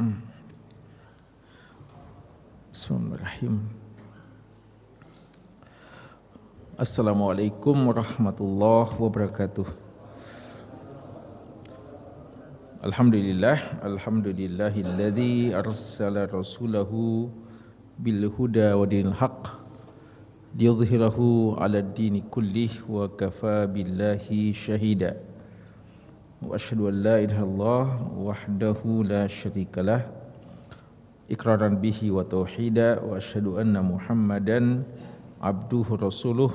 Bismillahirrahmanirrahim. Assalamualaikum warahmatullahi wabarakatuh. Alhamdulillahilladzi arsala rasulahu bil huda wa dinil haqq liyudhhirahu 'alad dini kullih wa kafa billahi syahida. Wa asyhadu an la ilaha illallah wahdahu la syarikalah iqraran bihi wa tauhida wa asyhadu anna Muhammadan abduhu rasuluh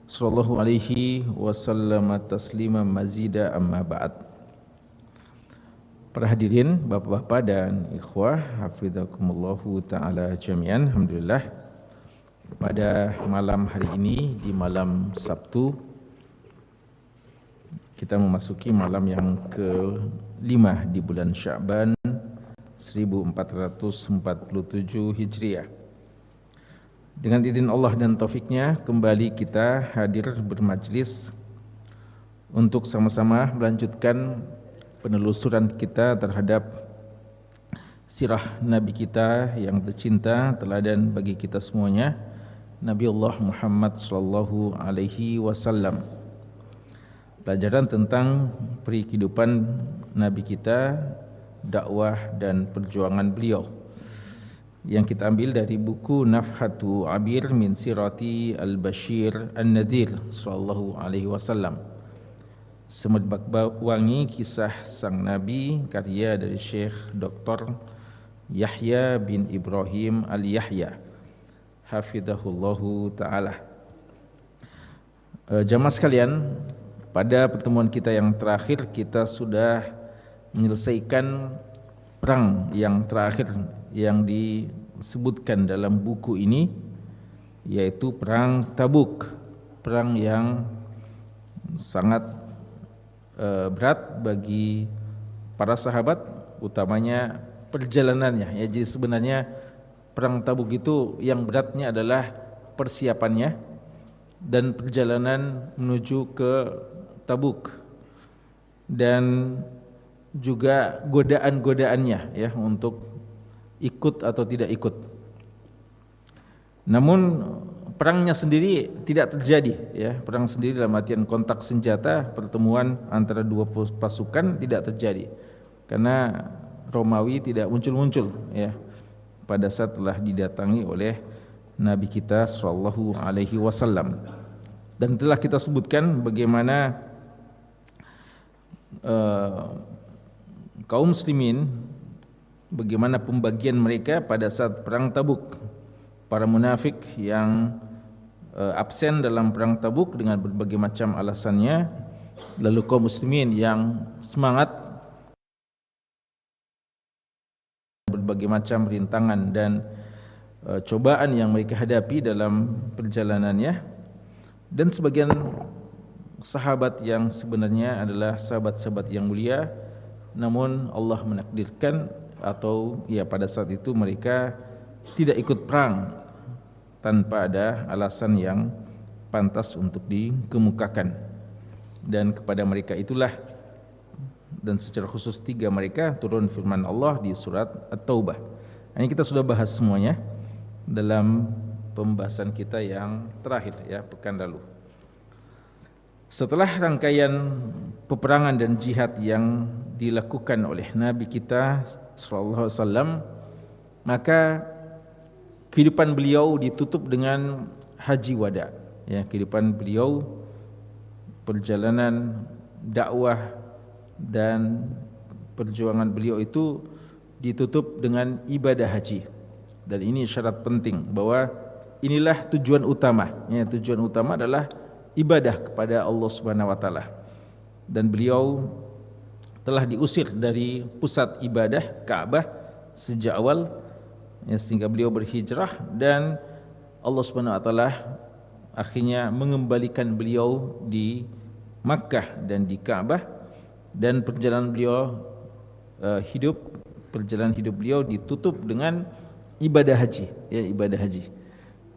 sallallahu alaihi wasallam taslima mazida amma ba'd. Para hadirin, bapak-bapak dan ikhwah, hafizakumullahu ta'ala jami'an. Alhamdulillah, pada malam hari ini, di malam Sabtu, kita memasuki malam yang ke-5 di bulan Sya'ban 1447 Hijriah. Dengan izin Allah dan taufiknya, kembali kita hadir bermajlis untuk sama-sama melanjutkan penelusuran kita terhadap sirah Nabi kita yang tercinta, teladan bagi kita semuanya, Nabi Allah Muhammad sallallahu alaihi wasallam. Pelajaran tentang kehidupan Nabi kita, dakwah dan perjuangan beliau, yang kita ambil dari buku Nafhatu Abir min Sirati Al-Bashir An-Nadhir sallallahu alaihi wasallam. Semerbak wangi kisah sang Nabi, karya dari Syekh Dr. Yahya bin Ibrahim Al-Yahya hafidhahullahu ta'ala. Jamaah sekalian, pada pertemuan kita yang terakhir kita sudah menyelesaikan perang yang terakhir yang disebutkan dalam buku ini, yaitu perang Tabuk, perang yang sangat berat bagi para sahabat, utamanya perjalanannya. Ya, jadi sebenarnya perang Tabuk itu yang beratnya adalah persiapannya dan perjalanan menuju ke Tabuk, dan juga godaan-godaannya ya untuk ikut atau tidak ikut. Namun perangnya sendiri tidak terjadi ya, perang sendiri dalam artian kontak senjata, pertemuan antara dua pasukan tidak terjadi karena Romawi tidak muncul-muncul ya pada saat telah didatangi oleh Nabi kita sallallahu alaihi wasallam. Dan telah kita sebutkan bagaimana kaum muslimin, bagaimana pembagian mereka pada saat perang Tabuk. Para munafik yang absen dalam perang Tabuk dengan berbagai macam alasannya, lalu kaum muslimin yang semangat, berbagai macam rintangan dan cobaan yang mereka hadapi dalam perjalanannya, dan sebagian sahabat yang sebenarnya adalah sahabat-sahabat yang mulia, namun Allah menakdirkan atau ya pada saat itu mereka tidak ikut perang tanpa ada alasan yang pantas untuk dikemukakan. Dan kepada mereka itulah, dan secara khusus 3 mereka, turun firman Allah di surat At-Taubah. Ini kita sudah bahas semuanya dalam pembahasan kita yang terakhir ya, pekan lalu. Setelah rangkaian peperangan dan jihad yang dilakukan oleh Nabi kita sallallahu alaihi wasallam, maka kehidupan beliau ditutup dengan haji wada ya, kehidupan beliau, perjalanan dakwah dan perjuangan beliau itu ditutup dengan ibadah haji. Dan ini syarat penting bahwa inilah tujuan utama ya, tujuan utama adalah ibadah kepada Allah Subhanahu wa taala. Dan beliau telah diusir dari pusat ibadah Ka'bah sejak awal ya, sehingga beliau berhijrah, dan Allah Subhanahu wa taala akhirnya mengembalikan beliau di Makkah dan di Ka'bah, dan perjalanan beliau perjalanan hidup beliau ditutup dengan ibadah haji ya, ibadah haji.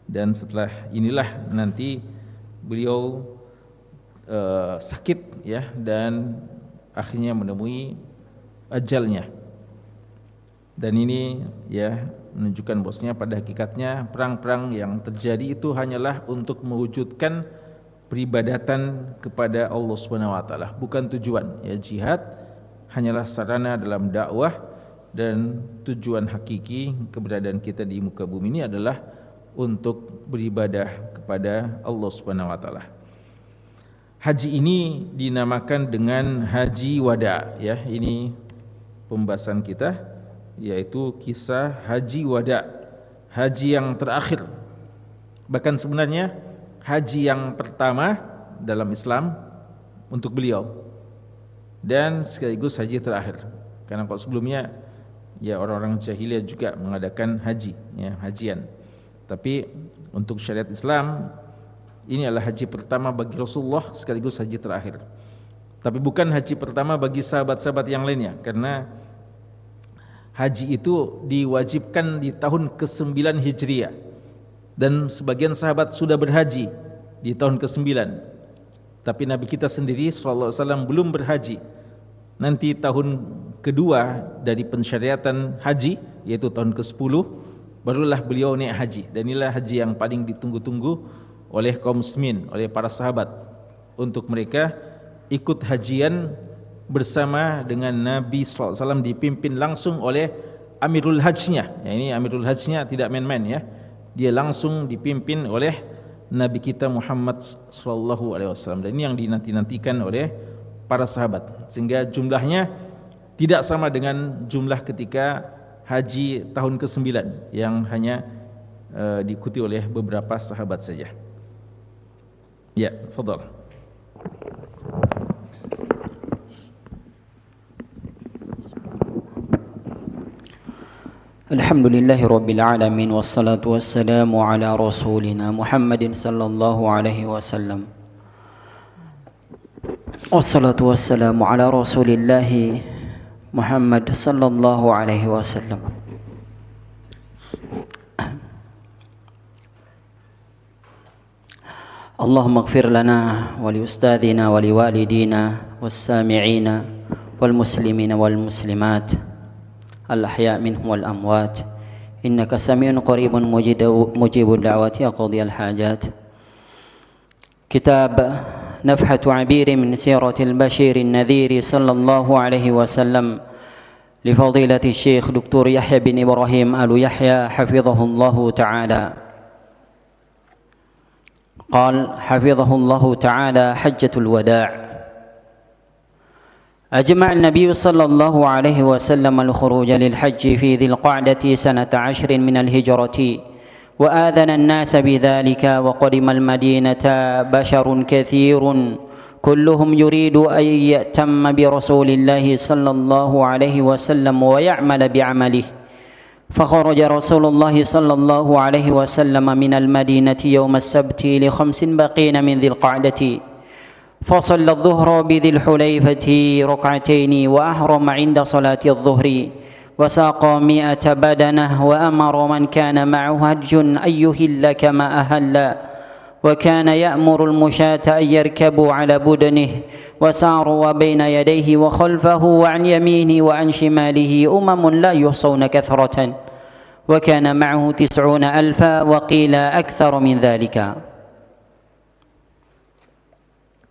Dan setelah inilah nanti beliau sakit ya, dan akhirnya menemui ajalnya. Dan ini ya menunjukkan bahwasanya pada hakikatnya perang-perang yang terjadi itu hanyalah untuk mewujudkan peribadatan kepada Allah Subhanahu wa taala, bukan tujuan. Ya, jihad hanyalah sarana dalam dakwah, dan tujuan hakiki keberadaan kita di muka bumi ini adalah untuk beribadah kepada Allah Subhanahu wa taala. Haji ini dinamakan dengan haji wada, ya. Ini pembahasan kita, yaitu kisah haji wada, haji yang terakhir. Bahkan sebenarnya haji yang pertama dalam Islam untuk beliau, dan sekaligus haji terakhir. Karena kalau sebelumnya ya orang-orang jahiliyah juga mengadakan haji, ya, hajian. Tapi untuk syariat Islam ini adalah haji pertama bagi Rasulullah sekaligus haji terakhir. Tapi bukan haji pertama bagi sahabat-sahabat yang lainnya, karena haji itu diwajibkan di tahun ke-9 Hijriah, dan sebagian sahabat sudah berhaji di tahun ke-9. Tapi Nabi kita sendiri sallallahu alaihi wasallam belum berhaji. Nanti tahun kedua dari pensyariatan haji, yaitu tahun ke-10, barulah beliau naik haji. Dan inilah haji yang paling ditunggu-tunggu oleh kaum muslimin, oleh para sahabat, untuk mereka ikut hajian bersama dengan Nabi sallallahu alaihi wasallam, dipimpin langsung oleh Amirul Hajnya. Ya, ini Amirul Hajnya tidak main-main, ya. Dia langsung dipimpin oleh Nabi kita Muhammad sallallahu alaihi wasallam. Dan ini yang dinanti-nantikan oleh para sahabat, sehingga jumlahnya tidak sama dengan jumlah ketika haji tahun ke-9 yang hanya diikuti oleh beberapa sahabat saja. Ya, tafadhal. Alhamdulillahi Rabbil Alamin, wassalatu wassalamu ala rasulina Muhammadin sallallahu alaihi wasallam. Wassalatu wassalamu ala rasulillahi Muhammad sallallahu alaihi wasallam. Allahumma ighfir lana wa li ustadina wa li walidina was-sami'ina wal muslimina wal muslimat al-ahya' minhum wal amwat innaka sami'un qaribun mujibud da'wati aqdi al-hajat. Kitab Nafhatu 'Abir min Siratil Bashir an-Nadhir sallallahu alaihi wasallam li fadilati Syekh Dr. Yahya bin Ibrahim Al-Yahya hafizahullahu ta'ala. قال حفظه الله تعالى حجة الوداع. أجمع النبي صلى الله عليه وسلم الخروج للحج في ذي القعدة سنة 10 من الهجرة، وآذن الناس بذلك، وقدم المدينة بشر كثير كلهم يريد أن يأتم برسول الله صلى الله عليه وسلم ويعمل بعمله. فخرج رسول الله صلى الله عليه وسلم من المدينة يوم السبت ل5 بقين من ذي القعدة، فصلى الظهر بذي الحليفة ركعتين، وأحرم عند صلاة الظهر، وساق 100 بدنة، وأمر من كان معه هدي أن يهل كما أهل، وكان يأمر المشاة أن يركبوا على بدنه، وساروا بين يديه وخلفه وعن يمينه وعن شماله لا يحصون كثرة، وكان معه 90,000 وقيل أكثر من ذلك.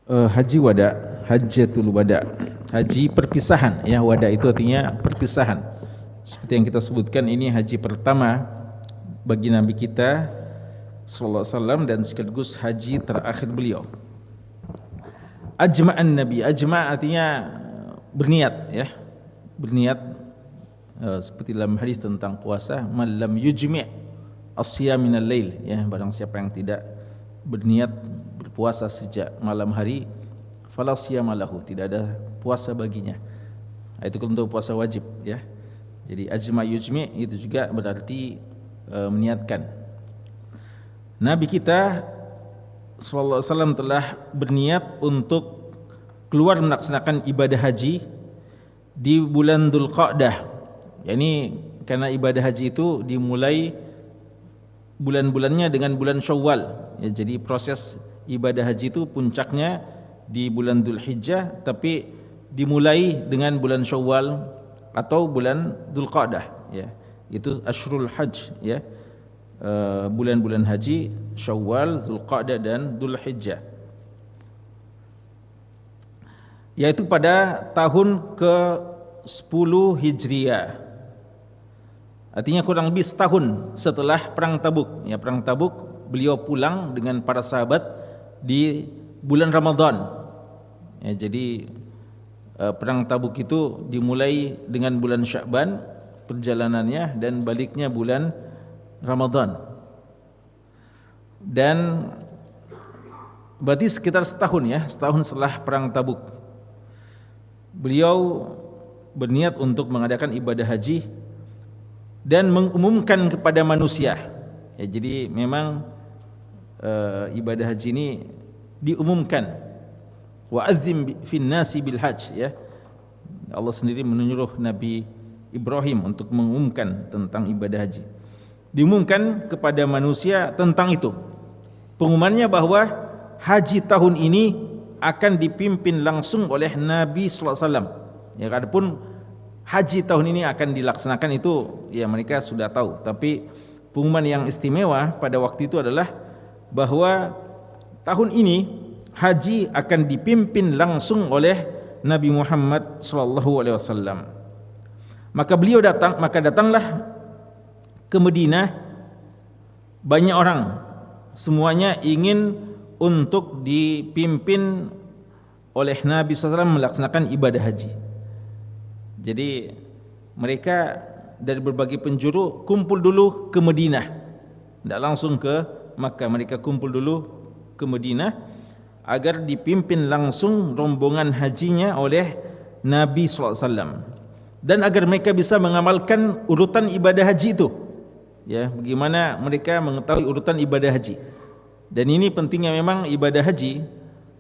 Haji wada, hajatul wada, haji perpisahan, ya. Wada itu artinya perpisahan. Seperti yang kita sebutkan, ini haji pertama bagi Nabi kita sallallahu alaihi wasallam dan sekaligus haji terakhir beliau. Ajma'an Nabi, ajma' artinya berniat, ya. Berniat seperti dalam hadis tentang puasa, man lam yujmi' as-siyam minal lail, ya, barang siapa yang tidak berniat berpuasa sejak malam hari, fala siyama lahu, tidak ada puasa baginya. Itu untuk puasa wajib, ya. Jadi ajma' yujmi' itu juga berarti meniatkan. Nabi kita sallallahu alaihi wasallam telah berniat untuk keluar melaksanakan ibadah haji di bulan Dzulqa'dah. Yani karena ibadah haji itu dimulai bulan-bulannya dengan bulan Syawal, ya. Jadi proses ibadah haji itu puncaknya di bulan Dzulhijjah, tapi dimulai dengan bulan Syawal atau bulan Dzulqa'dah. ya. Itu Ashrul Hajj ya. Bulan-bulan haji Syawal, Zulqa'dah dan Dzulhijjah. Yaitu pada tahun ke-10 Hijriah. Artinya kurang lebih setahun setelah perang Tabuk. Ya, perang Tabuk beliau pulang dengan para sahabat di bulan Ramadan. Ya, jadi perang Tabuk itu dimulai dengan bulan Sya'ban perjalanannya dan baliknya bulan Ramadan. Dan berarti sekitar setahun ya, setahun setelah perang Tabuk. Beliau berniat untuk mengadakan ibadah haji dan mengumumkan kepada manusia. Ya, jadi memang ibadah haji ini diumumkan. Wa azzim fin nasi bil hajj ya. Allah sendiri menyuruh Nabi Ibrahim untuk mengumumkan tentang ibadah haji. Diumumkan kepada manusia tentang itu. Pengumumannya bahwa haji tahun ini akan dipimpin langsung oleh Nabi sallallahu alaihi wasallam. Ya, adapun haji tahun ini akan dilaksanakan itu ya mereka sudah tahu, tapi pengumuman yang istimewa pada waktu itu adalah bahwa tahun ini haji akan dipimpin langsung oleh Nabi Muhammad sallallahu alaihi wasallam. Maka beliau datanglah ke Madinah banyak orang, semuanya ingin untuk dipimpin oleh Nabi SAW melaksanakan ibadah haji. Jadi mereka dari berbagai penjuru kumpul dulu ke Madinah, tidak langsung ke Makkah. Mereka kumpul dulu ke Madinah agar dipimpin langsung rombongan hajinya oleh Nabi SAW, dan agar mereka bisa mengamalkan urutan ibadah haji itu. Ya, bagaimana mereka mengetahui urutan ibadah haji. Dan ini pentingnya, memang ibadah haji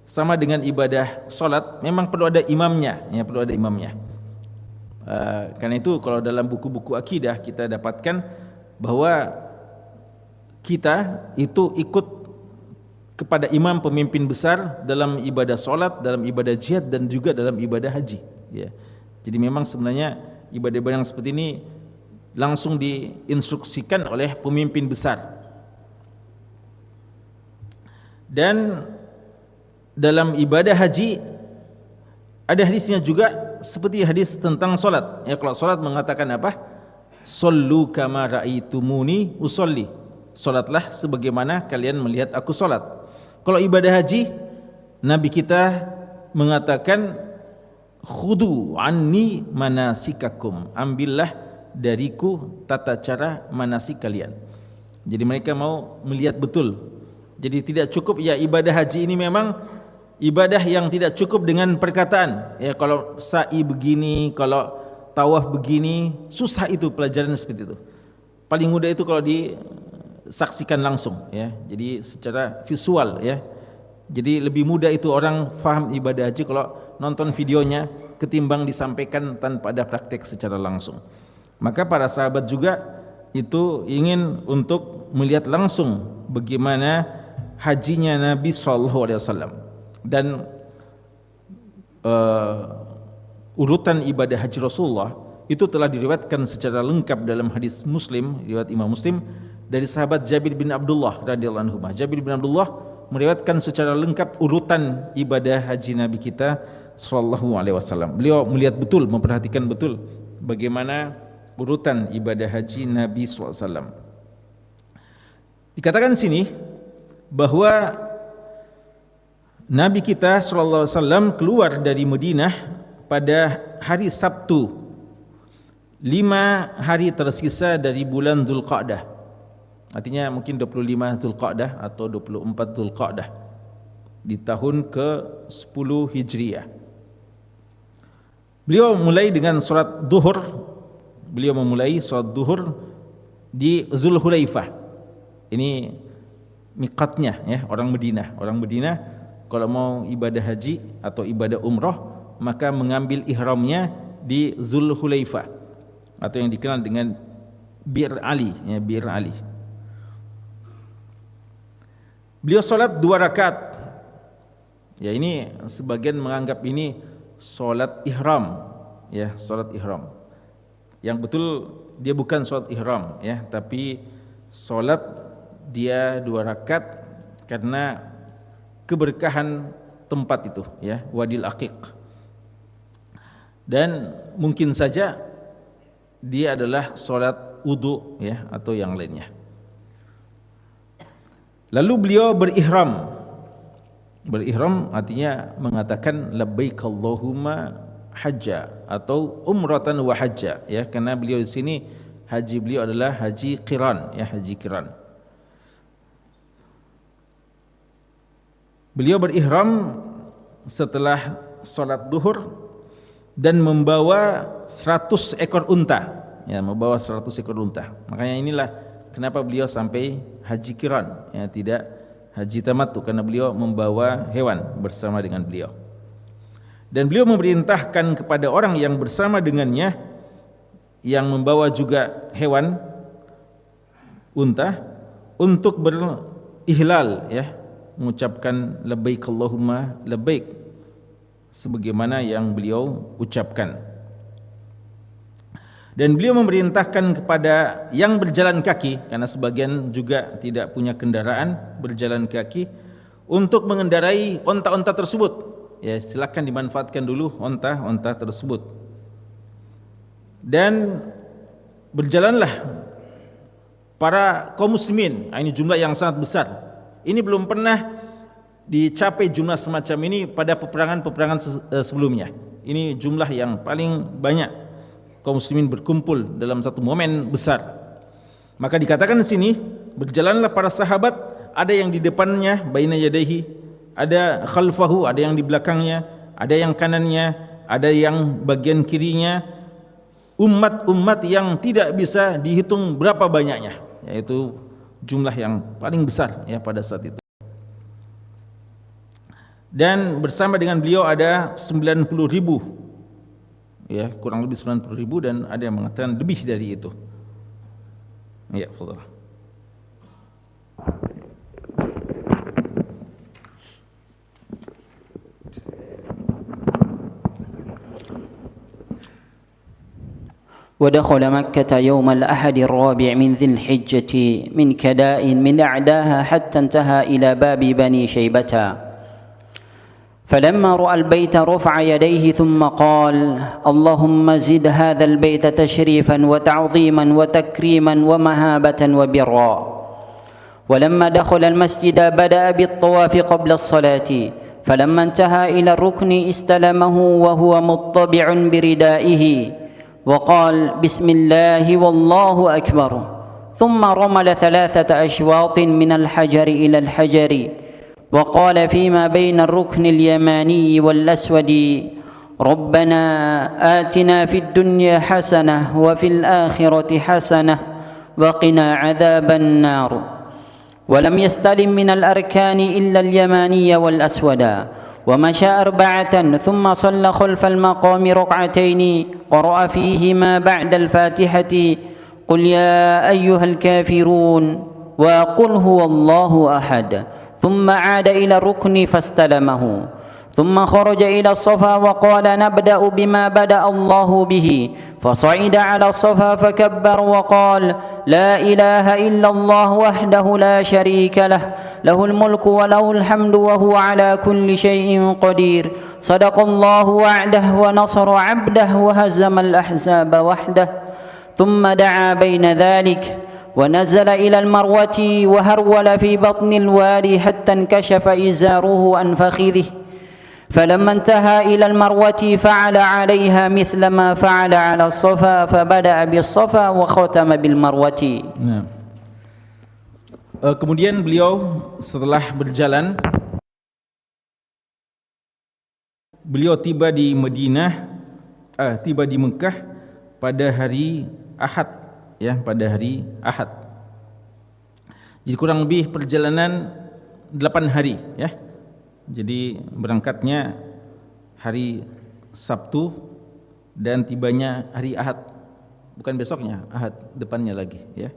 sama dengan ibadah solat, memang perlu ada imamnya, ya, perlu ada imamnya. Karena itu kalau dalam buku-buku akidah kita dapatkan bahwa kita itu ikut kepada imam pemimpin besar dalam ibadah solat, dalam ibadah jihad, dan juga dalam ibadah haji. Ya. Jadi memang sebenarnya ibadah-ibadah yang seperti ini langsung diinstruksikan oleh pemimpin besar. Dan dalam ibadah haji ada hadisnya juga seperti hadis tentang solat. Ya, kalau solat mengatakan apa? Sallu kama ra'aitumuni usolli. Solatlah sebagaimana kalian melihat aku solat. Kalau ibadah haji, Nabi kita mengatakan khudu anni manasikakum. Ambillah dariku tata cara manasik kalian. Jadi mereka mau melihat betul. Jadi tidak cukup ya ibadah haji ini memang ibadah yang tidak cukup dengan perkataan. Ya, kalau sa'i begini, kalau tawaf begini, susah itu pelajaran seperti itu. Paling mudah itu kalau disaksikan langsung ya. Jadi secara visual ya. Jadi lebih mudah itu orang faham ibadah haji kalau nonton videonya ketimbang disampaikan tanpa ada praktek secara langsung. Maka para sahabat juga itu ingin untuk melihat langsung bagaimana hajinya Nabi SAW. Dan urutan ibadah haji Rasulullah itu telah diriwayatkan secara lengkap dalam hadis Muslim, riwayat Imam Muslim, dari sahabat Jabir bin Abdullah radhiyallahu anhu. Jabir bin Abdullah meriwayatkan secara lengkap urutan ibadah haji Nabi kita sallallahu alaihi wasallam. Beliau melihat betul, memperhatikan betul bagaimana urutan ibadah haji Nabi sallallahu alaihi wasallam. Dikatakan sini bahwa Nabi kita sallallahu alaihi wasallam keluar dari Madinah pada hari Sabtu, 5 hari tersisa dari bulan Zulqa'dah. Artinya mungkin 25 Zulqa'dah atau 24 Zulqa'dah di tahun ke-10 Hijriah. Beliau mulai dengan salat duhur. Beliau memulai salat duhur di Zulhulaifah. Ini miqatnya ya, orang Madinah. Orang Madinah kalau mau ibadah haji atau ibadah umrah maka mengambil ihramnya di Zulhulaifah atau yang dikenal dengan Bir Ali ya, Bir Ali. Beliau salat 2 rakaat. Ya, ini sebagian menganggap ini salat ihram ya, salat ihram. Yang betul dia bukan salat ihram ya, tapi salat dia 2 rakaat karena keberkahan tempat itu ya, Wadil Aqiq. Dan mungkin saja dia adalah salat wudu ya, atau yang lainnya. Lalu beliau berihram. Berihram artinya mengatakan labbaik Allahumma hajja atau umratan wa hajja ya, karena beliau di sini haji beliau adalah haji qiran ya, haji qiran. Beliau berihram setelah salat duhur dan membawa 100 ekor unta ya, membawa 100 ekor unta. Makanya inilah kenapa beliau sampai haji qiran ya, tidak haji tamattu, karena beliau membawa hewan bersama dengan beliau. Dan beliau memerintahkan kepada orang yang bersama dengannya yang membawa juga hewan unta untuk berihlal ya, mengucapkan labbaik Allahumma labbaik sebagaimana yang beliau ucapkan. Dan beliau memerintahkan kepada yang berjalan kaki, karena sebagian juga tidak punya kendaraan, berjalan kaki, untuk mengendarai onta-onta tersebut. Ya, silakan dimanfaatkan dulu onta-onta tersebut. Dan berjalanlah para kaum muslimin. Ini jumlah yang sangat besar. Ini belum pernah dicapai jumlah semacam ini pada peperangan-peperangan sebelumnya. Ini jumlah yang paling banyak kaum muslimin berkumpul dalam satu momen besar. Maka dikatakan di sini berjalanlah para sahabat, ada yang di depannya baina yadaihi, ada khalfahu, ada yang di belakangnya, ada yang kanannya, ada yang bagian kirinya, umat-umat yang tidak bisa dihitung berapa banyaknya, yaitu jumlah yang paling besar ya pada saat itu. Dan bersama dengan beliau ada 90.000 ya, kurang lebih 90.000, dan ada yang mengatakan lebih dari itu. Ya, fadhil. ودخل مكة يوم الأحد الرابع من ذي الحجة من كداء من أعداها حتى انتهى إلى باب بني شيبة. فلما رأى البيت رفع يديه ثم قال اللهم زد هذا البيت تشريفا وتعظيما وتكريما ومهابة وبرا. ولما دخل المسجد بدأ بالطواف قبل الصلاة، فلما انتهى إلى الركن استلمه وهو مطبع بردائه وقال بسم الله والله أكبر، ثم رمل 3 أشواط من الحجر إلى الحجر، وقال فيما بين الركن اليماني والأسود ربنا آتنا في الدنيا حسنة وفي الآخرة حسنة وقنا عذاب النار. ولم يستلم من الأركان إلا اليماني والأسود، ومشى 4 ثم صلى خلف المقام ركعتين قرأ فيهما بعد الفاتحة قل يا أيها الكافرون وقل هو الله أحد، ثم عاد إلى الركن فاستلمه، ثم خرج إلى الصفا وقال نبدأ بما بدأ الله به، فصعد على الصفا فكبر وقال لا إله إلا الله وحده لا شريك له له الملك وله الحمد وهو على كل شيء قدير، صدق الله وعده ونصر عبده وهزم الأحزاب وحده. ثم دعا بين ذلك ونزل إلى المروة وهرول في بطن الوادي حتى انكشف إزاره عن فخذه، فلما انتهى إلى المروة فعل عليها مثل ما فعل على الصفا، فبدأ بالصفا وختم بالمروة. Nah. Kemudian beliau setelah berjalan, beliau tiba di Madinah, tiba di Mekah pada hari Ahad, ya, pada hari Ahad. Jadi kurang lebih perjalanan 8 hari, ya. Jadi berangkatnya hari Sabtu dan tibanya hari Ahad, bukan besoknya, Ahad depannya lagi, ya.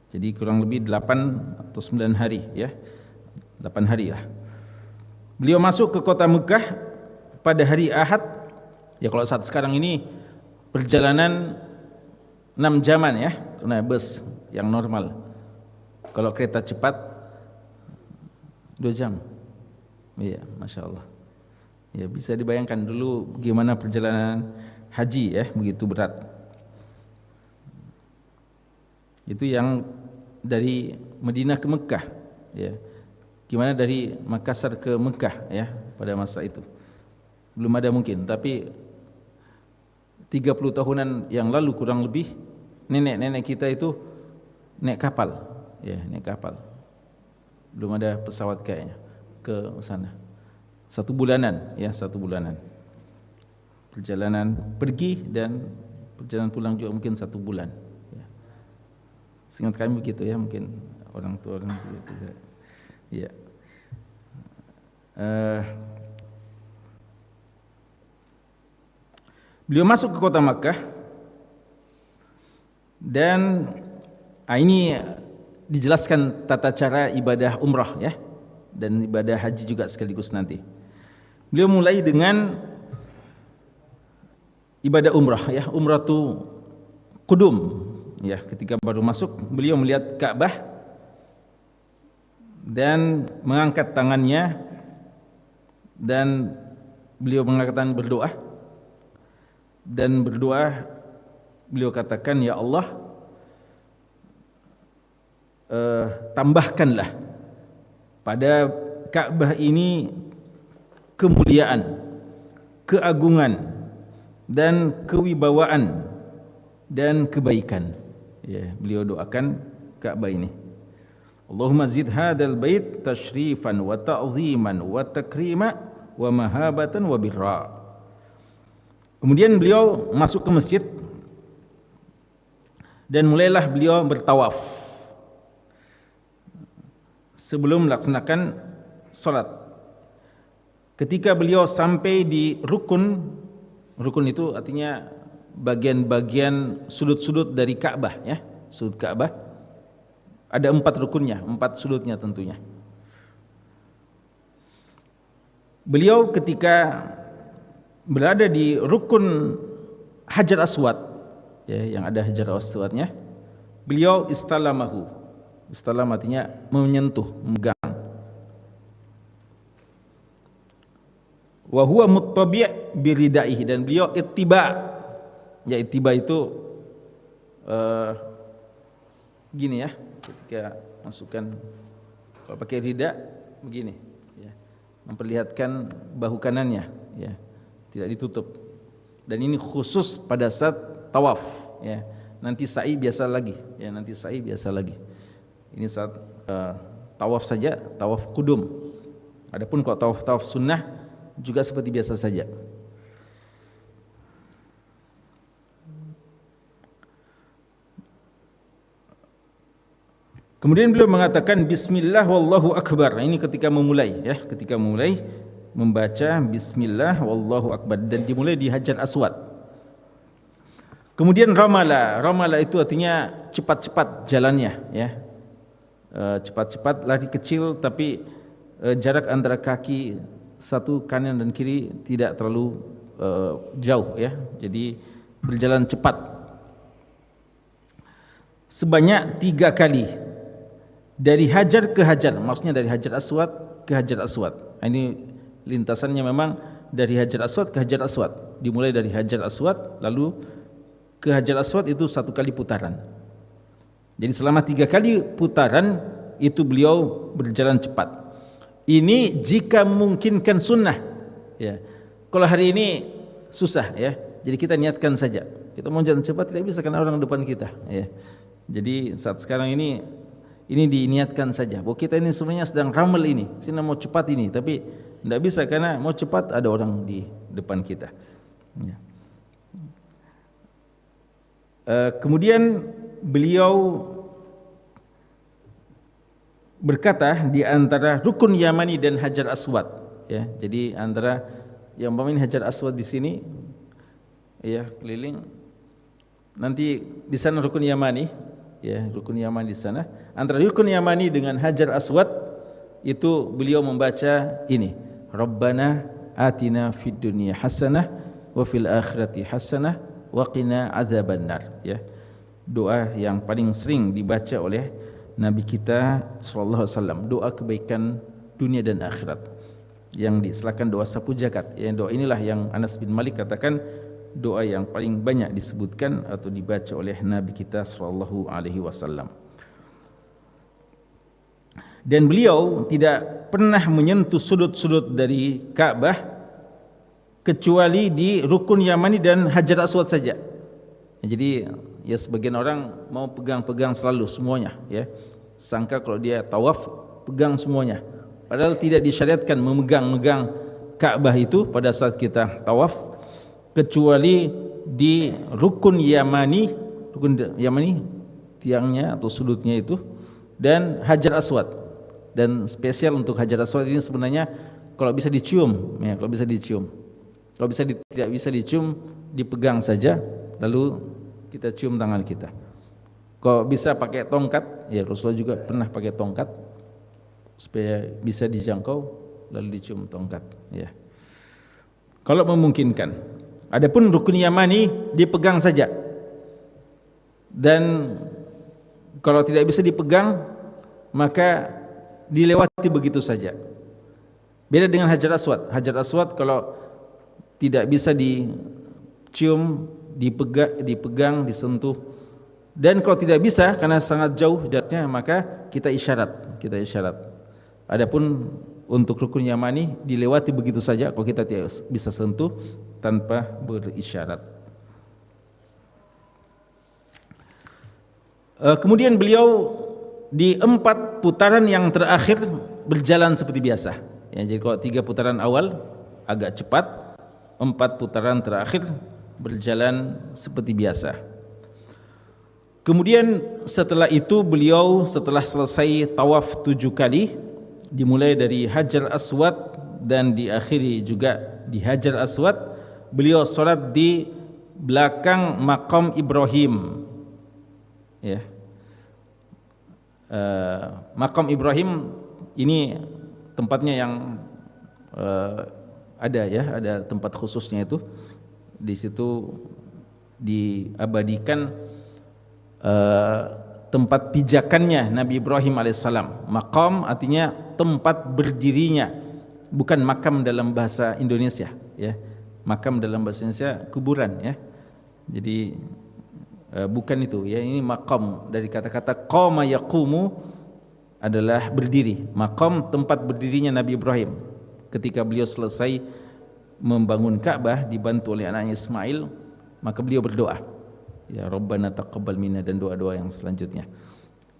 Jadi kurang lebih 8 atau 9 hari, ya, 8 hari lah. Beliau masuk ke kota Mekah pada hari Ahad. Ya, kalau saat sekarang ini perjalanan 6 jaman ya, karena bus yang normal. Kalau kereta cepat 2 jam. Iya, Masya Allah. Ya, bisa dibayangkan dulu gimana perjalanan haji ya, begitu berat. Itu yang dari Madinah ke Mekah ya. Gimana dari Makassar ke Mekah ya pada masa itu. Belum ada mungkin, tapi 30 tahunan yang lalu kurang lebih nenek-nenek kita itu naik kapal ya, naik kapal. Belum ada pesawat kayaknya ke sana. 1 bulanan ya, 1 bulanan. Perjalanan pergi dan perjalanan pulang juga mungkin 1 bulan ya. Seingat kami begitu ya, mungkin orang tua orang begitu ya. Beliau masuk ke kota Makkah dan ini dijelaskan tata cara ibadah umrah ya, dan ibadah haji juga sekaligus nanti. Beliau mulai dengan ibadah umrah ya, umratu qudum ya. Ketika baru masuk beliau melihat Ka'bah dan mengangkat tangannya, dan beliau mengangkat tangan berdoa, dan berdoa beliau katakan, ya Allah, tambahkanlah pada Ka'bah ini kemuliaan, keagungan dan kewibawaan dan kebaikan ya. Beliau doakan Ka'bah ini, Allahumma zid hadzal bait tashrifan wa ta'ziman wa takrima wa mahabatan wa birra. Kemudian beliau masuk ke masjid dan mulailah beliau bertawaf sebelum melaksanakan salat. Ketika beliau sampai di rukun itu artinya bagian-bagian sudut-sudut dari Ka'bah ya, sudut Ka'bah. Ada 4 rukunnya, 4 sudutnya tentunya. Beliau ketika berada di rukun Hajar Aswad ya, yang ada Hajar Aswadnya, beliau istalamahu. Istalam artinya menyentuh, memegang. Wa huwa muttabi' biridaihi, dan beliau ittiba. Ya, ittiba itu gini ya, ketika masukkan, kalau pakai rida begini ya, memperlihatkan bahu kanannya ya, tidak ditutup. Dan ini khusus pada saat tawaf ya. Nanti sa'i biasa lagi ya, nanti sa'i biasa lagi. Ini saat tawaf saja, tawaf qudum. Adapun kalau tawaf sunnah juga seperti biasa saja. Kemudian beliau mengatakan bismillah wallahu akbar. Ini ketika memulai ya, ketika memulai membaca bismillah wallahu akbar, dan dimulai di Hajar Aswad. Kemudian ramala itu artinya cepat-cepat jalannya ya. Cepat-cepat, lari kecil, tapi jarak antara kaki satu kanan dan kiri tidak terlalu jauh ya. Jadi berjalan cepat. Sebanyak 3 kali dari Hajar ke Hajar, maksudnya dari Hajar Aswad ke Hajar Aswad. Ini lintasannya memang dari Hajar Aswad ke Hajar Aswad. Dimulai dari Hajar Aswad lalu ke Hajar Aswad, itu 1 kali putaran. Jadi selama 3 kali putaran itu beliau berjalan cepat. Ini jika memungkinkan sunnah ya. Kalau hari ini susah ya, jadi kita niatkan saja. Kita mau jalan cepat tidak bisa karena orang depan kita ya. Jadi saat sekarang ini diniatkan saja bahwa kita ini sebenarnya sedang ramal ini, sini mau cepat ini, tapi tidak bisa karena mau cepat ada orang di depan kita ya. Kemudian beliau berkata di antara rukun Yamani dan Hajar Aswad ya. Jadi antara yang umpamanya Hajar Aswad di sini ya, keliling, nanti di sana rukun Yamani ya, rukun Yamani di sana. Antara rukun Yamani dengan Hajar Aswad itu beliau membaca ini, Rabbana atina fid dunya hasanah wa fil akhirati hasanah wa qina adzabannar ya. doa yang paling sering dibaca oleh Nabi kita sallallahu alaihi wasallam, doa kebaikan dunia dan akhirat yang diistilahkan doa sapu jagat. Yang doa inilah yang Anas bin Malik katakan doa yang paling banyak disebutkan atau dibaca oleh Nabi kita sallallahu alaihi wasallam. Dan beliau tidak pernah menyentuh sudut-sudut dari Ka'bah kecuali di Rukun Yamani dan Hajar Aswad saja. Jadi ya sebagian orang mau pegang-pegang selalu semuanya, ya. Sangka kalau dia tawaf pegang semuanya. Padahal tidak disyariatkan memegang-megang Ka'bah itu pada saat kita tawaf kecuali di Rukun Yamani, tiangnya atau sudutnya itu, dan Hajar Aswad. Dan spesial untuk Hajar Aswad ini sebenarnya kalau bisa dicium, ya, kalau bisa dicium. Kalau tidak bisa dicium, dipegang saja lalu kita cium tangan kita. Kalau bisa pakai tongkat, ya Rasulullah juga pernah pakai tongkat supaya bisa dijangkau lalu dicium tongkat, ya. Kalau memungkinkan. Adapun Rukun Yamani dipegang saja. Dan kalau tidak bisa dipegang maka dilewati begitu saja. Beda dengan Hajar Aswad. Hajar Aswad kalau tidak bisa dicium, dipegang, disentuh, dan kalau tidak bisa karena sangat jauh jaraknya maka kita isyarat. Adapun untuk Rukun Yamani dilewati begitu saja kalau kita tidak bisa sentuh tanpa berisyarat. Kemudian beliau di 4 putaran yang terakhir berjalan seperti biasa, ya. Jadi kalau 3 putaran awal agak cepat, 4 putaran terakhir berjalan seperti biasa. Kemudian setelah itu beliau setelah selesai tawaf 7 kali, dimulai dari Hajar Aswad dan diakhiri juga di Hajar Aswad, beliau salat di belakang makam Ibrahim, ya. Makam Ibrahim ini tempatnya yang ada tempat khususnya itu. Di situ diabadikan tempat pijakannya Nabi Ibrahim alaihissalam. Maqam artinya tempat berdirinya, bukan makam dalam bahasa Indonesia, ya. Makam dalam bahasa Indonesia kuburan, ya. Jadi bukan itu, ya. Ini maqam dari kata-kata qama yaqumu adalah berdiri. Maqam tempat berdirinya Nabi Ibrahim ketika beliau selesai membangun Ka'bah dibantu oleh anaknya Ismail, maka beliau berdoa, ya Rabbana taqabbal minna, dan doa-doa yang selanjutnya.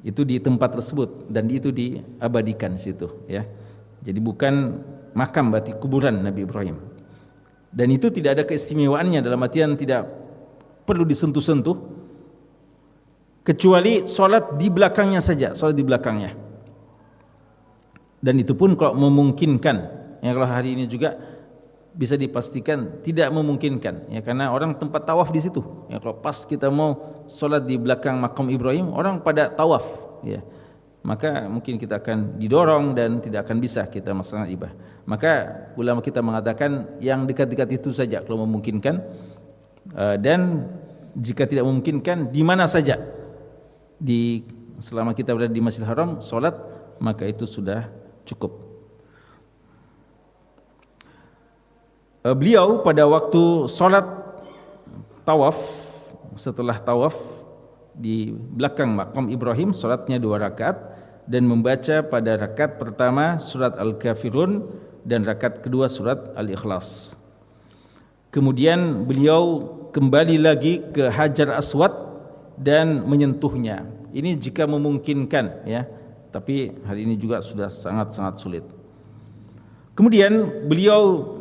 Itu di tempat tersebut dan itu diabadikan situ, ya. Jadi bukan makam, berarti kuburan Nabi Ibrahim. Dan itu tidak ada keistimewaannya, dalam artian tidak perlu disentuh-sentuh kecuali solat di belakangnya saja, solat di belakangnya. Dan itu pun kalau memungkinkan, ya. Kalau hari ini juga bisa dipastikan tidak memungkinkan, ya, karena orang tempat tawaf di situ, ya. Kalau pas kita mau solat di belakang makam Ibrahim, orang pada tawaf, ya, maka mungkin kita akan didorong dan tidak akan bisa kita melaksanakan ibadah. Maka ulama kita mengatakan yang dekat-dekat itu saja kalau memungkinkan, dan jika tidak memungkinkan di mana saja selama kita berada di Masjidil Haram solat, maka itu sudah cukup. Beliau pada waktu solat tawaf, setelah tawaf di belakang makam Ibrahim, solatnya 2 rakaat dan membaca pada rakaat pertama surat Al-Kafirun dan rakaat kedua surat Al-Ikhlas. Kemudian beliau kembali lagi ke Hajar Aswad dan menyentuhnya. Ini jika memungkinkan, ya. Tapi hari ini juga sudah sangat-sangat sulit. Kemudian beliau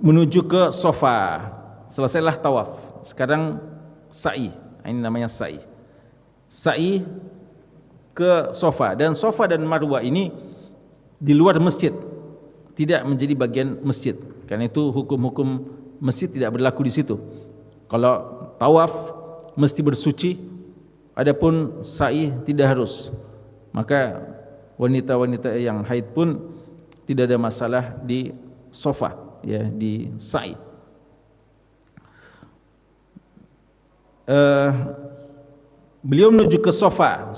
menuju ke Safa. Selesailah tawaf. Sekarang sa'i. Ini namanya sa'i. Sa'i ke Safa, dan Safa dan Marwah ini di luar masjid, tidak menjadi bagian masjid. Karena itu hukum-hukum masjid tidak berlaku di situ. Kalau tawaf mesti bersuci, adapun sa'i tidak harus. Maka wanita-wanita yang haid pun tidak ada masalah di Safa, ya, di sa'i. beliau menuju ke Safa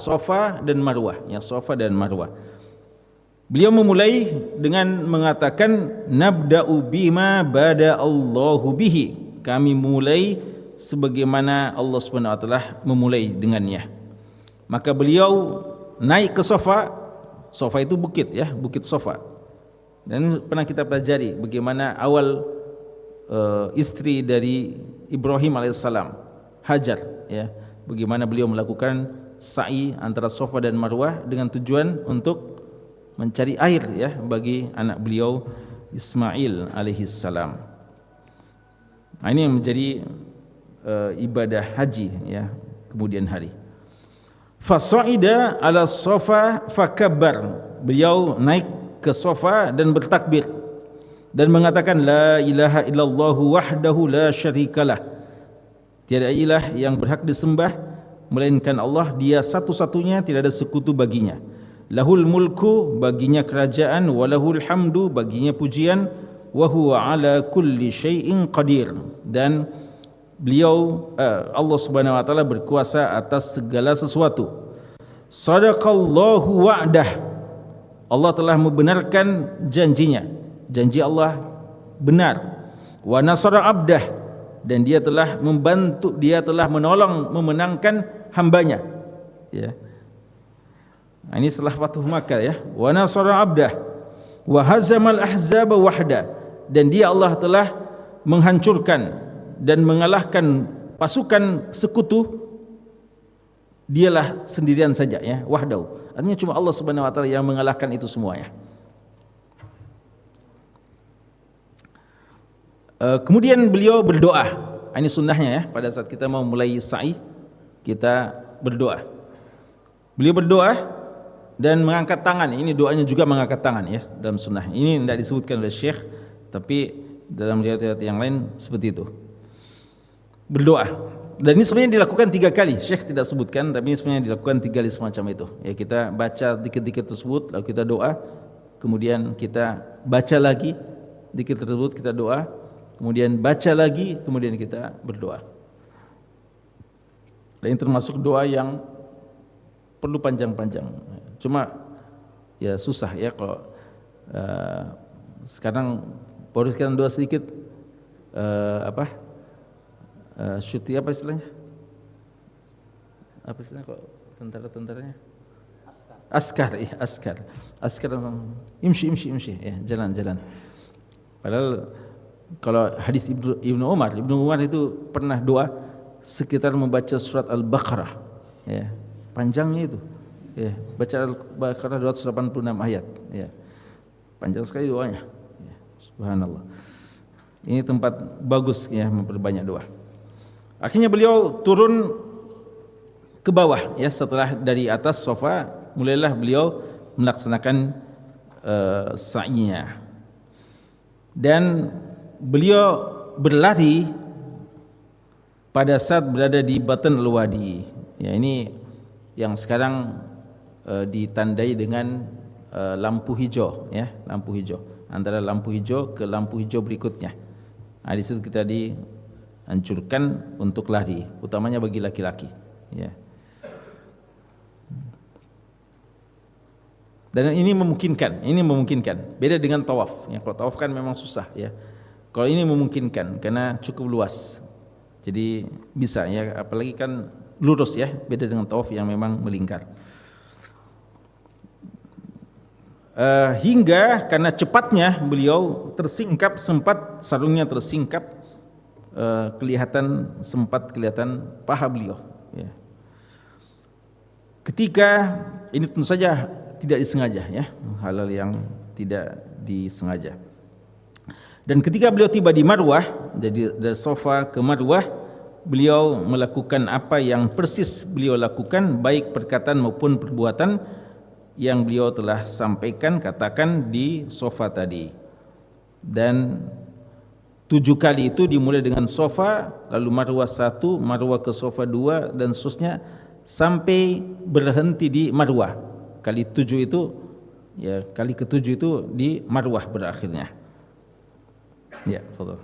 dan Marwah, ya, Safa dan Marwah. Beliau memulai dengan mengatakan nabda'u bima bada Allahu bihi. Kami mulai sebagaimana Allah Subhanahu wa taala memulai dengannya. Maka beliau naik ke Safa. Safa itu bukit, ya, Bukit Safa. Dan pernah kita pelajari bagaimana awal istri dari Ibrahim alaihissalam, Hajar, ya, bagaimana beliau melakukan sa'i antara Safa dan Marwah dengan tujuan untuk mencari air, ya, bagi anak beliau Ismail alaihissalam. Nah, ini yang menjadi ibadah haji, ya, kemudian hari. Fasa'ida ala Safa fakabbar. Beliau naik ke Safa dan bertakbir dan mengatakan la ilaha illallah wahdahu la syarikalah. Tiada ilah yang berhak disembah melainkan Allah, dia satu-satunya, tidak ada sekutu baginya. Lahul mulku, baginya kerajaan, walahul hamdu, baginya pujian, wa huwa ala kulli syai'in qadir, dan beliau Allah Subhanahu wa taala berkuasa atas segala sesuatu. Sadaqallahu wa'dah. Allah telah membenarkan janjinya. Janji Allah benar. Wa nasara abdah, dan dia telah membantu, dia telah menolong, memenangkan hambanya, ya. Nah, ini setelah Fathu Makkah, ya. Wa nasara abdah wa hazamal ahzaba wahda, dan dia Allah telah menghancurkan dan mengalahkan pasukan sekutu, dialah sendirian saja, ya, wahdahu. Artinya cuma Allah Subhanahu wa taala yang mengalahkan itu semuanya. Kemudian beliau berdoa. Ini sunnahnya, ya, pada saat kita mau mulai sa'i kita berdoa. Beliau berdoa dan mengangkat tangan. Ini doanya juga mengangkat tangan, ya, dalam sunnah. Ini tidak disebutkan oleh Syekh, tapi dalam riwayat-riwayat yang lain seperti itu. Berdoa. Dan ini sebenarnya dilakukan 3 kali. Syekh tidak sebutkan, tapi ini sebenarnya dilakukan 3 kali semacam itu. Ya, kita baca dikit-dikit tersebut, lalu kita doa, kemudian kita baca lagi dikit tersebut, kita doa, kemudian baca lagi, kemudian kita berdoa. Dan ini termasuk doa yang perlu panjang-panjang. Cuma ya susah, ya, kalau sekarang baru sekarang doa sedikit syuti apa istilahnya? Apa istilahnya kok tentara-tentaranya? Askar, ya, askar. Imshi, ya, jalan. Padahal kalau hadis Ibnu Umar itu pernah doa sekitar membaca surat Al-Baqarah, ya, panjangnya itu, ya, baca Al-Baqarah 286 ayat, ya, panjang sekali doanya, ya, subhanallah. Ini tempat bagus, ya, memperbanyak doa. Akhirnya beliau turun ke bawah, ya, setelah dari atas Safa mulailah beliau melaksanakan sa'inya, dan beliau berlari pada saat berada di Batn al-Wadi. Ya, ini yang sekarang ditandai dengan lampu hijau, ya, lampu hijau. Antara lampu hijau ke lampu hijau berikutnya. Nah, di situ kita dihancurkan untuk lari, utamanya bagi laki-laki, ya. Dan ini memungkinkan. Beda dengan tawaf. Ya, kalau tawaf kan memang susah, ya. Kalau ini memungkinkan karena cukup luas. Jadi bisa, ya, apalagi kan lurus, ya, beda dengan tawaf yang memang melingkar. Hingga karena cepatnya beliau tersingkap, sempat sarungnya tersingkap, sempat kelihatan paha beliau, ya. Ketika ini tentu saja tidak disengaja, ya, hal-hal yang tidak disengaja. Dan ketika beliau tiba di Marwah, jadi dari Safa ke Marwah, beliau melakukan apa yang persis beliau lakukan, baik perkataan maupun perbuatan yang beliau telah sampaikan, katakan di Safa tadi. Dan 7 kali itu dimulai dengan Safa, lalu Marwah 1, Marwah ke Safa 2, dan seterusnya sampai berhenti di Marwah. Kali ke-7 itu di Marwah berakhirnya. Ya, fadhal.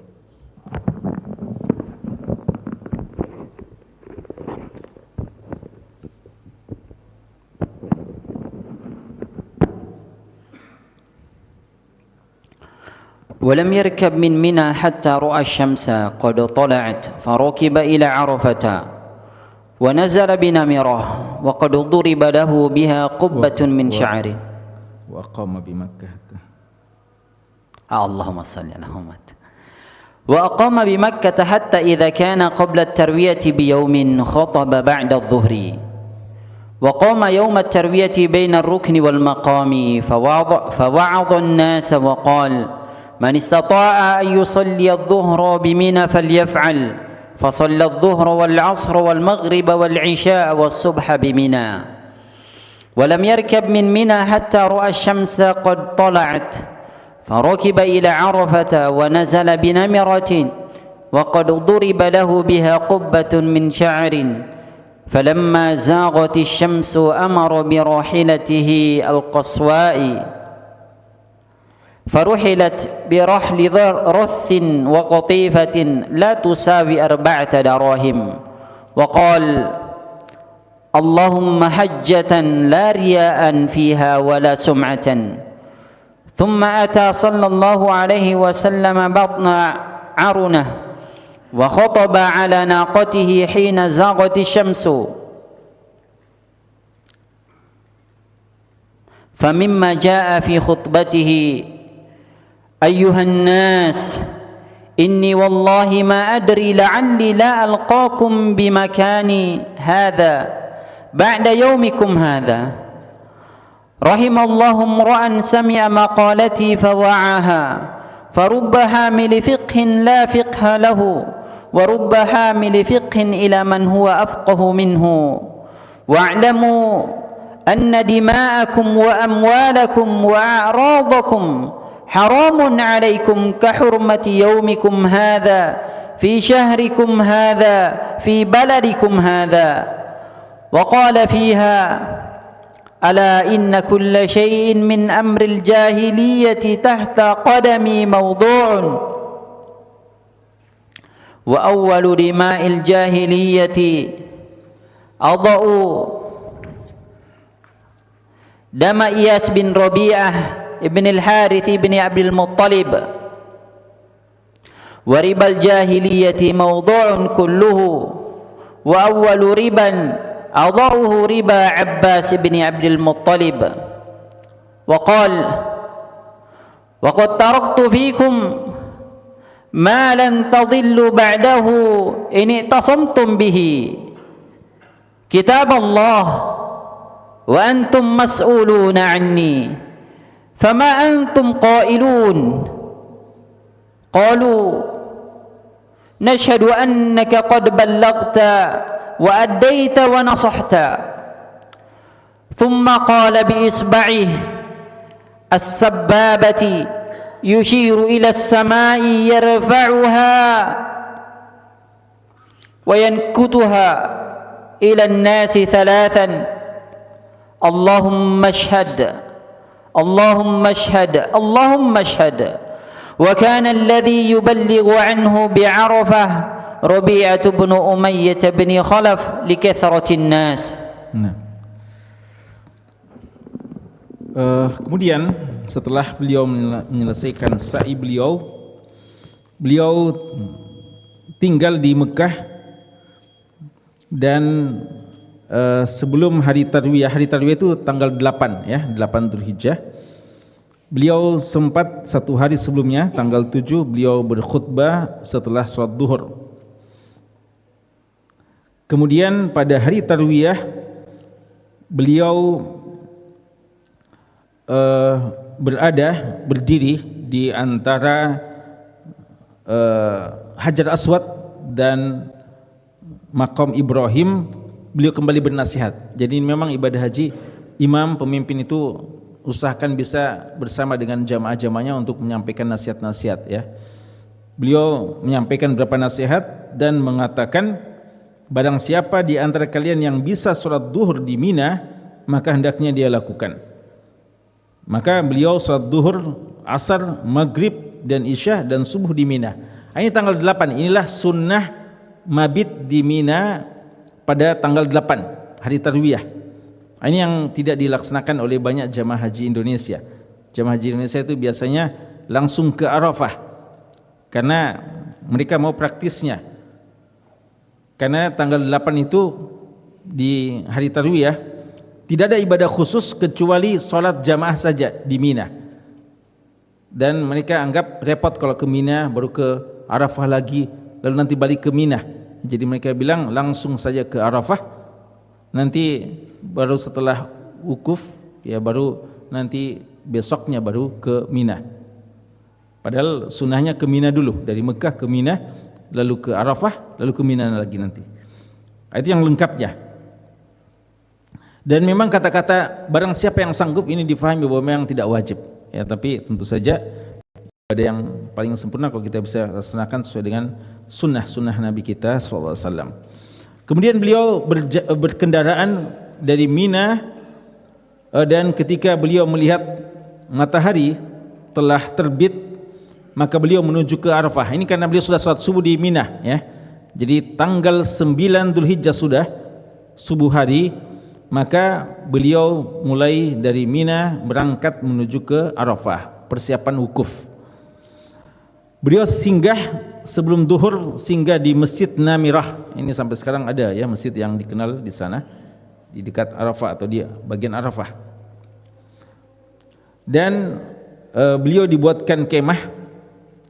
ولم يركب من منى حتى رأى الشمس قد طلعت فركب إلى عرفة ونزل بنمرة وقد ضرب له بها قبة من شعر وأقام بمكة اللهم صل على محمد. وأقام بمكة حتى إذا كان قبل التروية بيوم خطب بعد الظهر وقام يوم التروية بين الركن والمقام فوعظ الناس وقال من استطاع أن يصلي الظهر بمنى فليفعل فصلى الظهر والعصر والمغرب والعشاء والصبح بمنى ولم يركب من منى حتى رأى الشمس قد طلعت فركب إلى عرفة ونزل بنمرة وقد ضرب له بها قبة من شعر فلما زاغت الشمس أمر براحلته القصواء فرحلت برحل رث وقطيفة لا تساوي 4 دراهم وقال اللهم حجة لا رياء فيها ولا سمعة ثم أتى صلى الله عليه وسلم بطن عرنة وخطب على ناقته حين زاغت الشمس فمما جاء في خطبته أيها الناس إني والله ما أدري لعلي لا ألقاكم بمكان هذا بعد يومكم هذا رحم الله امرأ سمع مقالتي فوعاها فرب حامل فقه لا فقه له ورب حامل فقه إلى من هو أفقه منه واعلموا أن دماءكم وأموالكم وأعراضكم حرام عليكم كحرمة يومكم هذا في شهركم هذا في بلدكم هذا وقال فيها ألا إن كل شيء من أمر الجاهلية تحت قدمي موضوع وأول دماء الجاهلية أضأ دم إياس بن ربيعة ابن الحارث بن عبد المطلب وربا الجاهلية موضوع كله وأول ربا أضعه ربا عباس بن عبد المطلب وقال وقد تركت فيكم ما لن تضلوا بعده إن اعتصمتم به كتاب الله وأنتم مسؤولون عني فما أنتم قائلون قالوا نشهد أنك قد بلغت وأديت ونصحت ثم قال بإصبعه السبابة يشير إلى السماء يرفعها وينكتها إلى الناس 3 اللهم اشهد اللهم اشهد اللهم اشهد وكان الذي يبلغ عنه بعرفة ربيعة بن أمية بن خلف لكثرة الناس. Kemudian setelah beliau menyelesaikan sa'i beliau tinggal di Mekah dan sebelum hari tarwiyah itu tanggal 8 ya, 8 Dzulhijjah. Beliau sempat 1 hari sebelumnya tanggal 7 beliau berkhutbah setelah salat duhur. Kemudian pada hari tarwiyah beliau berdiri di antara Hajar Aswad dan Maqam Ibrahim. Beliau kembali bernasihat. Jadi memang ibadah haji imam pemimpin itu usahakan bisa bersama dengan jamaah-jamaahnya untuk menyampaikan nasihat-nasihat ya. Beliau menyampaikan beberapa nasihat dan mengatakan barang siapa di antara kalian yang bisa sholat duhur di Mina maka hendaknya dia lakukan. Maka beliau sholat duhur, asar, maghrib dan isya dan subuh di Mina. Ini tanggal 8. Inilah sunnah mabit di Mina pada tanggal 8 hari tarwiyah. Ini yang tidak dilaksanakan oleh banyak jamaah haji Indonesia. Jamaah haji Indonesia itu biasanya langsung ke Arafah, karena mereka mau praktisnya. Karena tanggal 8 itu di hari Tarwiyah tidak ada ibadah khusus kecuali sholat jamaah saja di Mina. Dan mereka anggap repot kalau ke Mina baru ke Arafah lagi, lalu nanti balik ke Mina. Jadi mereka bilang langsung saja ke Arafah, nanti baru setelah wukuf ya baru nanti besoknya baru ke Mina. Padahal sunnahnya ke Mina dulu, dari Mekah ke Mina, lalu ke Arafah, lalu ke Mina lagi nanti. Itu yang lengkapnya. Dan memang kata-kata barang siapa yang sanggup ini difahami bahwa memang tidak wajib. Ya, tapi tentu saja ada yang paling sempurna kalau kita bisa laksanakan sesuai dengan sunnah Nabi kita SAW. Kemudian beliau berkendaraan dari Mina, dan ketika beliau melihat matahari telah terbit, maka beliau menuju ke Arafah. Ini karena beliau sudah salat subuh di Mina, ya. Jadi tanggal 9 Dzulhijjah sudah subuh hari, maka beliau mulai dari Mina berangkat menuju ke Arafah, persiapan wukuf. Beliau singgah sebelum duhur, singgah di Masjid Namirah. Ini sampai sekarang ada ya masjid yang dikenal di sana, di dekat Arafah atau di bagian Arafah. Dan beliau dibuatkan kemah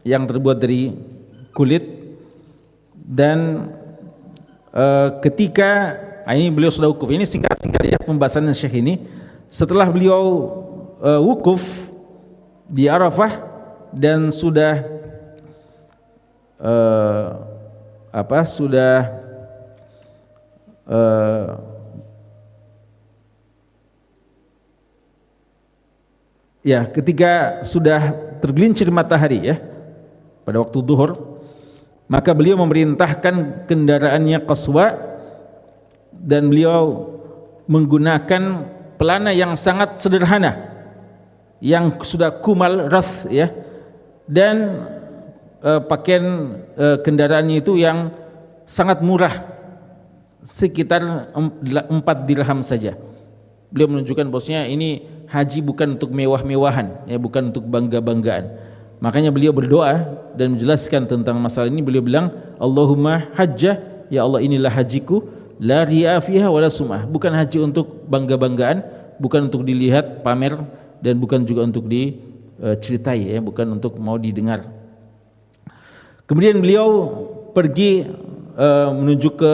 yang terbuat dari kulit. Dan ketika ini beliau sudah wukuf. Ini singkat-singkat ya pembahasan Syekh ini. Setelah beliau wukuf di Arafah dan sudah ya ketika sudah tergelincir matahari ya pada waktu duhur, maka beliau memerintahkan kendaraannya Qaswa, dan beliau menggunakan pelana yang sangat sederhana yang sudah kumal ras ya, dan pakaian kendaraannya itu yang sangat murah, sekitar 4 dirham saja. Beliau menunjukkan bahwasanya ini haji bukan untuk mewah-mewahan ya, bukan untuk bangga-banggaan. Makanya beliau berdoa dan menjelaskan tentang masalah ini. Beliau bilang, Allahumma hajjah, ya Allah inilah hajiku, la riya fiha wala sum'ah, bukan haji untuk bangga-banggaan, bukan untuk dilihat pamer, dan bukan juga untuk diceritai ya, bukan untuk mau didengar. Kemudian beliau pergi menuju ke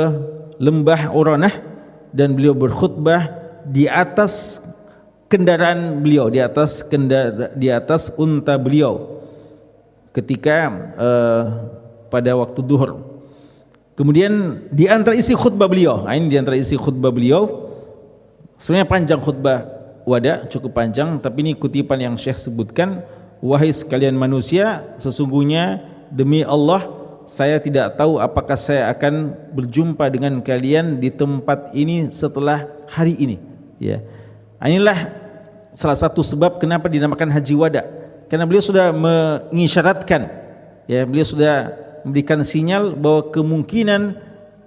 lembah Uranah, dan beliau berkhutbah di atas kendaraan beliau, di atas unta beliau ketika pada waktu duhur. Kemudian di antara isi khutbah beliau, ini di antara isi khutbah beliau, sebenarnya panjang khutbah wada, cukup panjang, tapi ini kutipan yang Syekh sebutkan. Wahai sekalian manusia, sesungguhnya demi Allah saya tidak tahu apakah saya akan berjumpa dengan kalian di tempat ini setelah hari ini ya. Inilah salah satu sebab kenapa dinamakan haji wada, karena beliau sudah mengisyaratkan ya, beliau sudah memberikan sinyal bahwa kemungkinan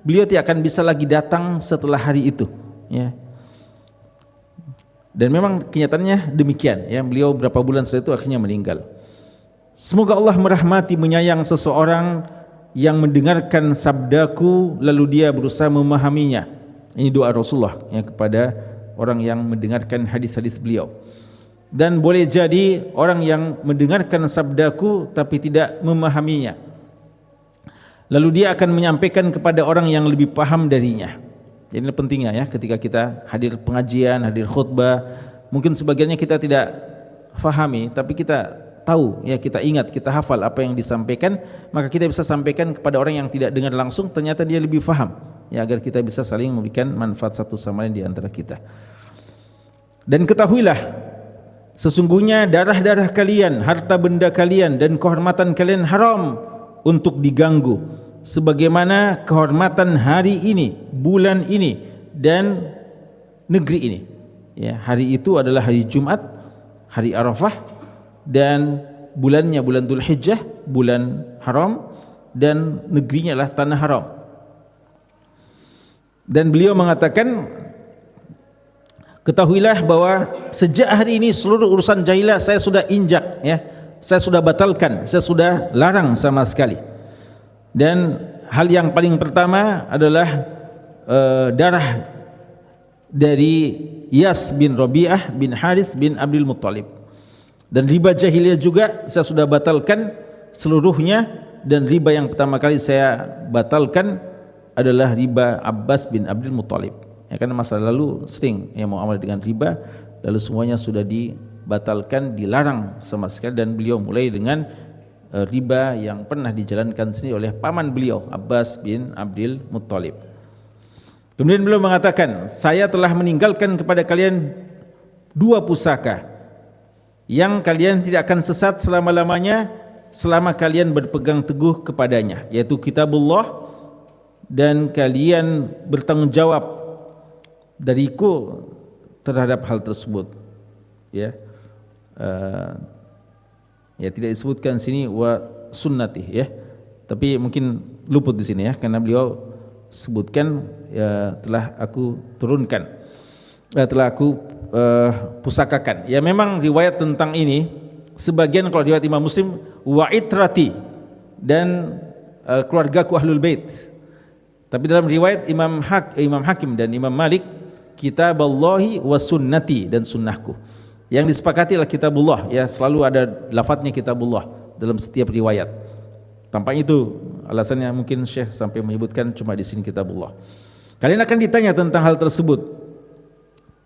beliau tidak akan bisa lagi datang setelah hari itu ya. Dan memang kenyataannya demikian ya, beliau berapa bulan setelah itu akhirnya meninggal. Semoga Allah merahmati menyayang seseorang yang mendengarkan sabdaku lalu dia berusaha memahaminya. Ini doa Rasulullah ya, kepada orang yang mendengarkan hadis-hadis beliau. Dan boleh jadi orang yang mendengarkan sabdaku tapi tidak memahaminya, lalu dia akan menyampaikan kepada orang yang lebih paham darinya. Jadi ini pentingnya ya, ketika kita hadir pengajian, hadir khutbah, mungkin sebagiannya kita tidak fahami, tapi kita tahu ya, kita ingat, kita hafal apa yang disampaikan, maka kita bisa sampaikan kepada orang yang tidak dengar langsung, ternyata dia lebih faham ya, agar kita bisa saling memberikan manfaat satu sama lain di antara kita. Dan ketahuilah, sesungguhnya darah-darah kalian, harta benda kalian, dan kehormatan kalian haram untuk diganggu, sebagaimana kehormatan hari ini, bulan ini, dan negeri ini ya. Hari itu adalah hari Jumat, hari Arafah, dan bulannya bulan Dzulhijjah, bulan haram, dan negerinya adalah tanah haram. Dan beliau mengatakan, ketahuilah bahwa sejak hari ini seluruh urusan jahilah saya sudah injak ya, saya sudah batalkan, saya sudah larang sama sekali. Dan hal yang paling pertama adalah darah dari Iyas bin Rabi'ah bin Harith bin Abdul Muttalib. Dan riba jahiliyah juga saya sudah batalkan seluruhnya. Dan riba yang pertama kali saya batalkan adalah riba Abbas bin Abdul Muttalib. Ya, karena masa lalu sering yang mau amal dengan riba, lalu semuanya sudah dibatalkan, dilarang sama sekali. Dan beliau mulai dengan riba yang pernah dijalankan sendiri oleh paman beliau, Abbas bin Abdul Muttalib. Kemudian beliau mengatakan, saya telah meninggalkan kepada kalian 2 pusaka yang kalian tidak akan sesat selama-lamanya selama kalian berpegang teguh kepadanya, yaitu kitabullah, dan kalian bertanggung jawab dariku terhadap hal tersebut. Ya, ya tidak disebutkan sini wa sunnati, ya, tapi mungkin luput di sini ya, karena beliau sebutkan ya, telah aku turunkan, telah aku pusakakan. Ya, memang riwayat tentang ini sebagian, kalau riwayat Imam Muslim, wa itrati, dan keluargaku ahlul bait. Tapi dalam riwayat Imam Hakim dan Imam Malik, kitaballahi wa sunnati, dan sunnahku. Yang disepakati adalah kitabullah, ya, selalu ada lafadznya kitabullah dalam setiap riwayat. Tampaknya itu alasannya mungkin Syekh sampai menyebutkan cuma di sini kitabullah. Kalian akan ditanya tentang hal tersebut,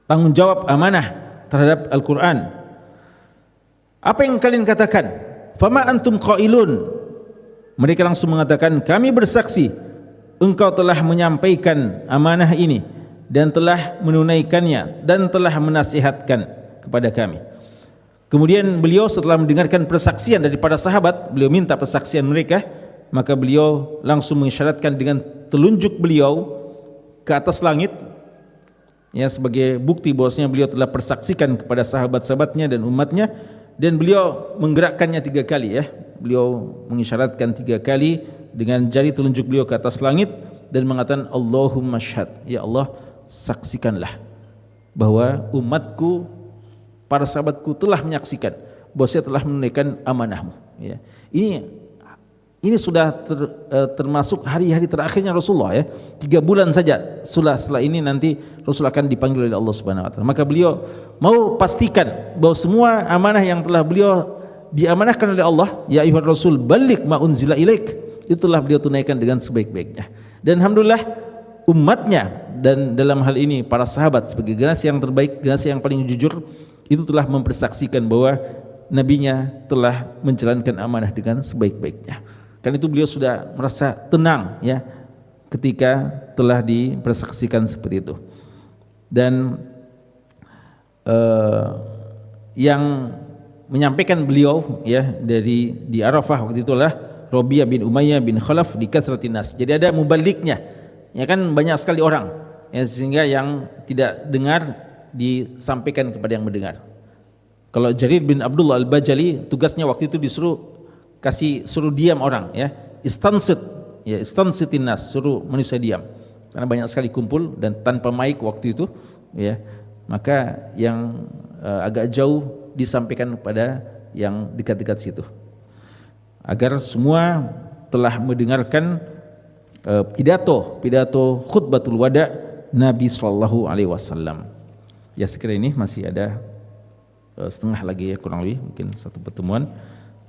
tanggung jawab amanah terhadap Al-Quran. Apa yang kalian katakan? Fama antum qailun. Mereka langsung mengatakan, kami bersaksi engkau telah menyampaikan amanah ini dan telah menunaikannya dan telah menasihatkan kepada kami. Kemudian beliau setelah mendengarkan persaksian daripada sahabat, beliau minta persaksian mereka, maka beliau langsung mengisyaratkan dengan telunjuk beliau ke atas langit, ya, sebagai bukti bahwasanya beliau telah persaksikan kepada sahabat-sahabatnya dan umatnya. Dan beliau menggerakkannya 3 kali, ya. Beliau mengisyaratkan 3 kali dengan jari telunjuk beliau ke atas langit dan mengatakan, Allahumma syhad, ya Allah, saksikanlah bahwa umatku, para sahabatku telah menyaksikan bahwa saya telah menunaikan amanahmu. Ya. Ini sudah termasuk hari-hari terakhirnya Rasulullah, ya. 3 bulan saja setelah ini nanti Rasul akan dipanggil oleh Allah Subhanahu wa taala. Maka beliau mau pastikan bahwa semua amanah yang telah beliau diamanahkan oleh Allah, ya ayyuhar rasul balligh ma unzila ilaik, itulah beliau tunaikan dengan sebaik-baiknya. Dan alhamdulillah umatnya, dan dalam hal ini para sahabat sebagai generasi yang terbaik, generasi yang paling jujur, itu telah mempersaksikan bahwa nabinya telah menjalankan amanah dengan sebaik-baiknya. Karena itu beliau sudah merasa tenang, ya, ketika telah dipersaksikan seperti itu. Dan yang menyampaikan beliau, ya, di Arafah waktu itu adalah Rabi'ah bin Umayyah bin Khalaf di kasratin nas. Jadi ada mubaliknya, ya kan, banyak sekali orang, ya, sehingga yang tidak dengar disampaikan kepada yang mendengar. Kalau Jarir bin Abdullah al-Bajali, tugasnya waktu itu suruh diam orang, ya, istansitin nas, suruh manusia diam, karena banyak sekali kumpul dan tanpa mic waktu itu, ya. Maka yang agak jauh disampaikan kepada yang dekat-dekat situ, agar semua telah mendengarkan pidato khutbatul wada Nabi sallallahu alaihi wasallam. Ya, sekira ini masih ada setengah lagi, ya, kurang lebih mungkin 1 pertemuan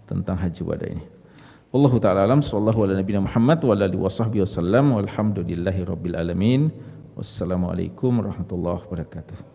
tentang haji wada ini. Wallahu ta'ala alam, sallallahu ala nabiyina Muhammad wa ala alihi wasahbihi wasallam, walhamdulillahi rabbil alamin. Wassalamualaikum warahmatullahi wabarakatuh.